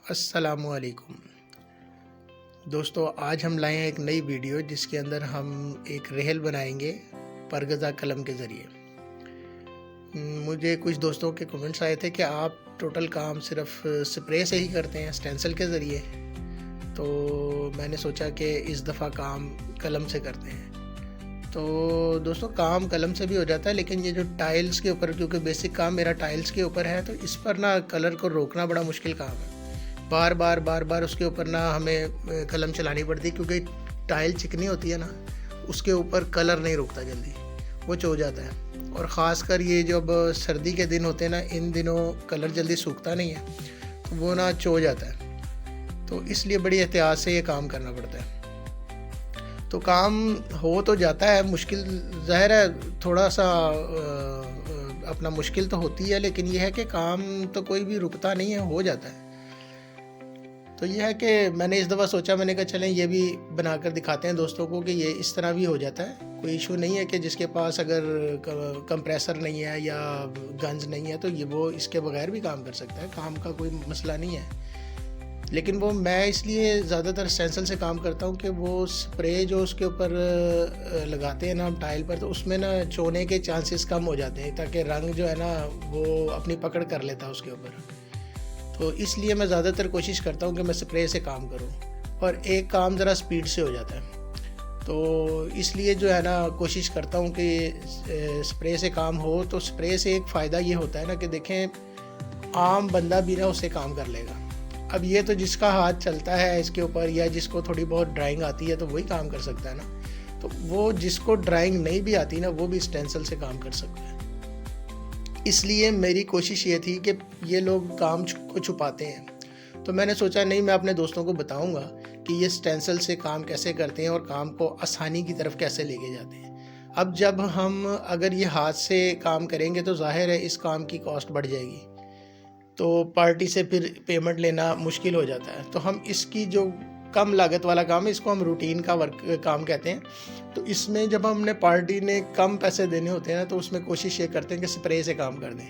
السلام علیکم دوستو، آج ہم لائے ہیں ایک نئی ویڈیو جس کے اندر ہم ایک ریل بنائیں گے پرگزہ قلم کے ذریعے۔ مجھے کچھ دوستوں کے کمنٹس آئے تھے کہ آپ ٹوٹل کام صرف سپرے سے ہی کرتے ہیں، سٹینسل کے ذریعے، تو میں نے سوچا کہ اس دفعہ کام قلم سے کرتے ہیں۔ تو دوستو، کام قلم سے بھی ہو جاتا ہے، لیکن یہ جو ٹائلز کے اوپر، کیونکہ بیسک کام میرا ٹائلز کے اوپر ہے، تو اس پر نا کلر کو روکنا بڑا مشکل کام ہے۔ بار بار اس کے اوپر نا ہمیں قلم چلانی پڑتی ہے، کیونکہ ٹائل چکنی ہوتی ہے نا، اس کے اوپر کلر نہیں رکتا، جلدی وہ چو جاتا ہے۔ اور خاص کر یہ جب سردی کے دن ہوتے ہیں نا، ان دنوں کلر جلدی سوکھتا نہیں ہے، تو وہ نا چو جاتا ہے، تو اس لیے بڑی احتیاط سے یہ کام کرنا پڑتا ہے۔ تو کام ہو تو جاتا ہے، مشکل ظاہر ہے تھوڑا سا اپنا مشکل تو ہوتی ہے، لیکن یہ ہے کہ کام تو کوئی بھی رکتا نہیں ہے، ہو جاتا ہے۔ تو یہ ہے کہ میں نے اس دفعہ سوچا، میں نے کہا چلیں یہ بھی بنا کر دکھاتے ہیں دوستوں کو کہ یہ اس طرح بھی ہو جاتا ہے، کوئی ایشو نہیں ہے کہ جس کے پاس اگر کمپریسر نہیں ہے یا گنز نہیں ہے تو یہ وہ اس کے بغیر بھی کام کر سکتا ہے، کام کا کوئی مسئلہ نہیں ہے۔ لیکن وہ میں اس لیے زیادہ تر سٹینسل سے کام کرتا ہوں کہ وہ سپرے جو اس کے اوپر لگاتے ہیں نا ہم ٹائل پر، تو اس میں نا چونے کے چانسز کم ہو جاتے ہیں، تاکہ رنگ جو ہے نا وہ اپنی پکڑ کر لیتا ہے اس کے اوپر۔ تو اس لیے میں زیادہ تر کوشش کرتا ہوں کہ میں سپرے سے کام کروں، اور ایک کام ذرا سپیڈ سے ہو جاتا ہے، تو اس لیے جو ہے نا کوشش کرتا ہوں کہ سپرے سے کام ہو۔ تو سپرے سے ایک فائدہ یہ ہوتا ہے نا کہ دیکھیں عام بندہ بھی نا اسے کام کر لے گا۔ اب یہ تو جس کا ہاتھ چلتا ہے اس کے اوپر، یا جس کو تھوڑی بہت ڈرائنگ آتی ہے تو وہی کام کر سکتا ہے نا، تو وہ جس کو ڈرائنگ نہیں بھی آتی نا وہ بھی سٹینسل سے کام کر سکتا ہے۔ اس لیے میری کوشش یہ تھی کہ یہ لوگ کام کو چھپاتے ہیں، تو میں نے سوچا نہیں، میں اپنے دوستوں کو بتاؤں گا کہ یہ سٹینسل سے کام کیسے کرتے ہیں اور کام کو آسانی کی طرف کیسے لے کے جاتے ہیں۔ اب جب ہم اگر یہ ہاتھ سے کام کریں گے تو ظاہر ہے اس کام کی کاسٹ بڑھ جائے گی، تو پارٹی سے پھر پیمنٹ لینا مشکل ہو جاتا ہے۔ تو ہم اس کی جو کم لاگت والا کام ہے، اس کو ہم روٹین کا کام کہتے ہیں، تو اس میں جب ہم نے پارٹی نے کم پیسے دینے ہوتے ہیں نا، تو اس میں کوشش یہ کرتے ہیں کہ سپرے سے کام کر دیں۔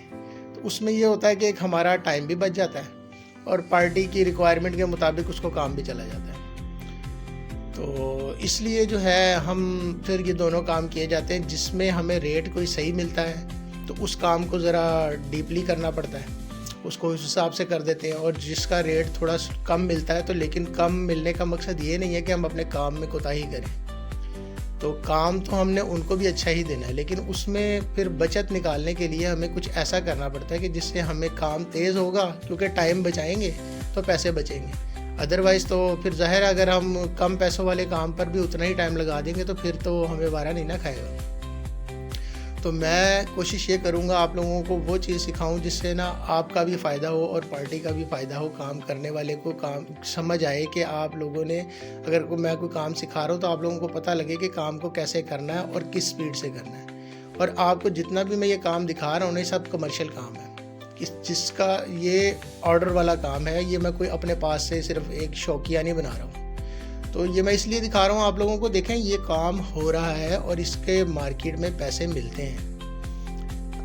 تو اس میں یہ ہوتا ہے کہ ایک ہمارا ٹائم بھی بچ جاتا ہے، اور پارٹی کی ریکوائرمنٹ کے مطابق اس کو کام بھی چلا جاتا ہے۔ تو اس لیے جو ہے ہم پھر یہ دونوں کام کیے جاتے ہیں، جس میں ہمیں ریٹ کوئی صحیح ملتا ہے تو اس کام کو ذرا ڈیپلی کرنا پڑتا ہے، اس کو اس حساب سے کر دیتے ہیں، اور جس کا ریٹ تھوڑا کم ملتا ہے تو لیکن کم ملنے کا مقصد یہ نہیں ہے کہ ہم اپنے کام میں کوتاہی کریں، تو کام تو ہم نے ان کو بھی اچھا ہی دینا ہے، لیکن اس میں پھر بچت نکالنے کے لیے ہمیں کچھ ایسا کرنا پڑتا ہے کہ جس سے ہمیں کام تیز ہوگا، کیونکہ ٹائم بچائیں گے تو پیسے بچیں گے۔ ادروائز تو پھر ظاہر ہے اگر ہم کم پیسوں والے کام پر بھی اتنا ہی ٹائم لگا دیں گے تو پھر تو ہمیں وارہ نہیں نہ کھائے گا۔ تو میں کوشش یہ کروں گا آپ لوگوں کو وہ چیز سکھاؤں جس سے نا آپ کا بھی فائدہ ہو اور پارٹی کا بھی فائدہ ہو، کام کرنے والے کو کام سمجھ آئے کہ آپ لوگوں نے اگر میں کوئی کام سکھا رہا ہوں تو آپ لوگوں کو پتہ لگے کہ کام کو کیسے کرنا ہے اور کس سپیڈ سے کرنا ہے۔ اور آپ کو جتنا بھی میں یہ کام دکھا رہا ہوں یہ سب کمرشل کام ہے، جس کا یہ آرڈر والا کام ہے، یہ میں کوئی اپنے پاس سے صرف ایک شوقیہ نہیں بنا رہا ہوں۔ تو یہ میں اس لیے دکھا رہا ہوں آپ لوگوں کو، دیکھیں یہ کام ہو رہا ہے اور اس کے مارکیٹ میں پیسے ملتے ہیں۔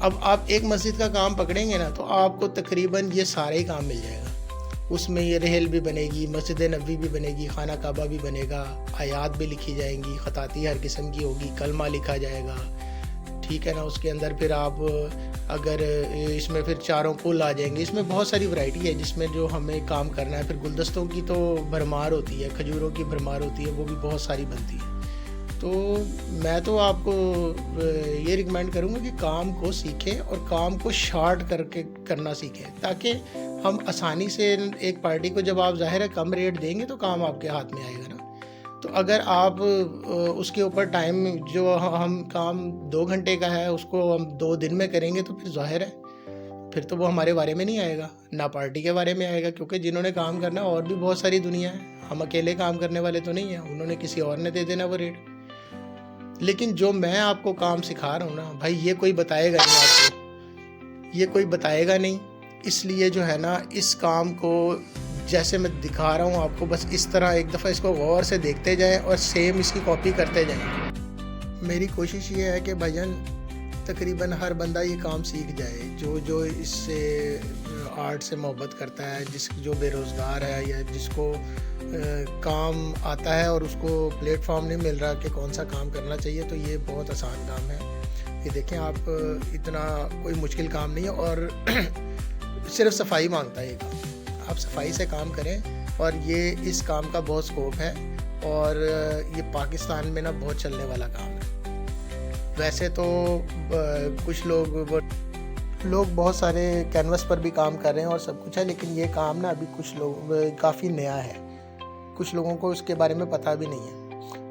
اب آپ ایک مسجد کا کام پکڑیں گے نا تو آپ کو تقریباً یہ سارے ہی کام مل جائے گا، اس میں یہ ریل بھی بنے گی، مسجد نبوی بھی بنے گی، خانہ کعبہ بھی بنے گا، آیات بھی لکھی جائیں گی، خطاطی ہر قسم کی ہوگی، کلمہ لکھا جائے گا، ٹھیک ہے نا۔ اس کے اندر پھر آپ اگر اس میں پھر چاروں کل آ جائیں گے، اس میں بہت ساری ورائٹی ہے جس میں جو ہمیں کام کرنا ہے۔ پھر گلدستوں کی تو بھرمار ہوتی ہے، کھجوروں کی بھرمار ہوتی ہے، وہ بھی بہت ساری بنتی ہے۔ تو میں تو آپ کو یہ ریکمینڈ کروں گا کہ کام کو سیکھیں اور کام کو شارٹ کر کے کرنا سیکھیں، تاکہ ہم آسانی سے ایک پارٹی کو جب آپ ظاہر ہے کم ریٹ دیں گے تو کام آپ کے ہاتھ میں آئے گا نا۔ تو اگر آپ اس کے اوپر ٹائم جو ہم کام 2 گھنٹے کا ہے اس کو ہم 2 دن میں کریں گے تو پھر ظاہر ہے پھر تو وہ ہمارے بارے میں نہیں آئے گا، نہ پارٹی کے بارے میں آئے گا، کیونکہ جنہوں نے کام کرنا اور بھی بہت ساری دنیا ہے، ہم اکیلے کام کرنے والے تو نہیں ہیں، انہوں نے کسی اور نے دے دینا وہ ریٹ۔ لیکن جو میں آپ کو کام سکھا رہا ہوں نا بھائی، یہ کوئی بتائے گا نہیں آپ کو، یہ کوئی بتائے گا نہیں، اس لیے جو ہے نا اس کام کو جیسے میں دکھا رہا ہوں آپ کو، بس اس طرح ایک دفعہ اس کو غور سے دیکھتے جائیں اور سیم اس کی کاپی کرتے جائیں۔ میری کوشش یہ ہے کہ بھائی جان تقریباً ہر بندہ یہ کام سیکھ جائے، جو اس سے آرٹ سے محبت کرتا ہے، جو بے روزگار ہے یا جس کو کام آتا ہے اور اس کو پلیٹ فارم نہیں مل رہا کہ کون سا کام کرنا چاہیے، تو یہ بہت آسان کام ہے۔ یہ دیکھیں آپ، اتنا کوئی مشکل کام نہیں ہے، اور صرف صفائی مانگتا ہے یہ کام۔ آپ صفائی سے کام کریں، اور یہ اس کام کا بہت سکوپ ہے، اور یہ پاکستان میں نا بہت چلنے والا کام ہے۔ ویسے تو کچھ لوگ بہت سارے کینوس پر بھی کام کر رہے ہیں اور سب کچھ ہے، لیکن یہ کام نا ابھی کچھ لوگ کافی نیا ہے، کچھ لوگوں کو اس کے بارے میں پتہ بھی نہیں ہے۔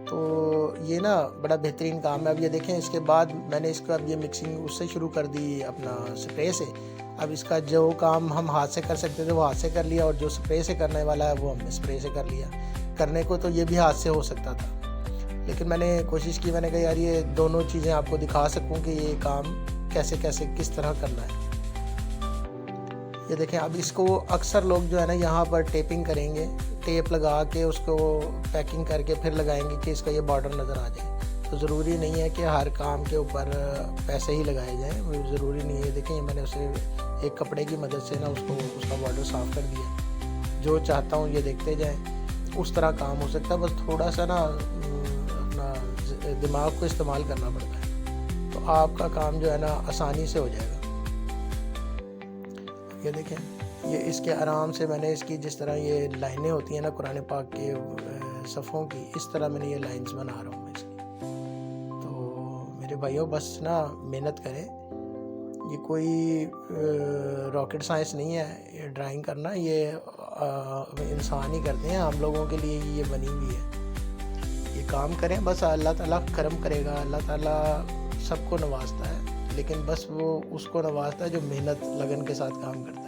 تو یہ نا بڑا بہترین کام ہے۔ اب یہ دیکھیں، اس کے بعد میں نے اس کا اب یہ مکسنگ اس سے شروع کر دی اپنا سپرے سے۔ اب اس کا جو کام ہم ہاتھ سے کر سکتے تھے وہ ہاتھ سے کر لیا، اور جو سپرے سے کرنے والا ہے وہ ہم نے سپرے سے کر لیا۔ کرنے کو تو یہ بھی ہاتھ سے ہو سکتا تھا، لیکن میں نے کوشش کی، میں نے کہا یار یہ دونوں چیزیں آپ کو دکھا سکوں کہ یہ کام کیسے کس طرح کرنا ہے۔ یہ دیکھیں، اب اس کو اکثر لوگ جو ہے نا یہاں پر ٹیپنگ کریں گے، ٹیپ لگا کے اس کو پیکنگ کر کے پھر لگائیں گے کہ اس کا یہ بارڈر نظر آ جائے۔ تو ضروری نہیں ہے کہ ہر کام کے اوپر پیسے ہی لگائے جائیں، وہ ضروری نہیں ہے۔ دیکھیں، میں نے اسے ایک کپڑے کی مدد سے نا اس کا بارڈر صاف کر دیا۔ جو چاہتا ہوں یہ دیکھتے جائیں، اس طرح کام ہو سکتا ہے، بس تھوڑا سا نا اپنا دماغ کو استعمال کرنا پڑتا ہے، تو آپ کا کام جو ہے نا آسانی سے ہو جائے گا۔ یہ دیکھیں، یہ اس کے آرام سے میں نے اس کی جس طرح یہ لائنیں ہوتی ہیں نا قرآن پاک کے صفوں کی، اس طرح میں نے یہ لائنز بنا رہا ہوں اس کی۔ تو میرے بھائیوں، بس نا محنت کریں، یہ کوئی راکٹ سائنس نہیں ہے یہ ڈرائنگ کرنا، یہ انسان ہی کرتے ہیں، ہم لوگوں کے لیے یہ بنی ہوئی ہے۔ یہ کام کریں، بس اللہ تعالیٰ کرم کرے گا، اللہ تعالیٰ سب کو نوازتا ہے، لیکن بس وہ اس کو نوازتا ہے جو محنت لگن کے ساتھ کام کرتا ہے۔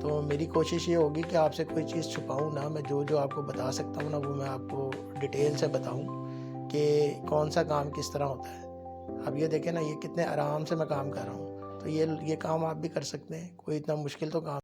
تو میری کوشش یہ ہوگی کہ آپ سے کوئی چیز چھپاؤں نہ، میں جو آپ کو بتا سکتا ہوں نا وہ میں آپ کو ڈیٹیل سے بتاؤں کہ کون سا کام کس طرح ہوتا ہے۔ اب یہ دیکھیں نا، یہ کتنے آرام سے میں کام کر رہا ہوں، تو یہ کام آپ بھی کر سکتے ہیں، کوئی اتنا مشکل تو کام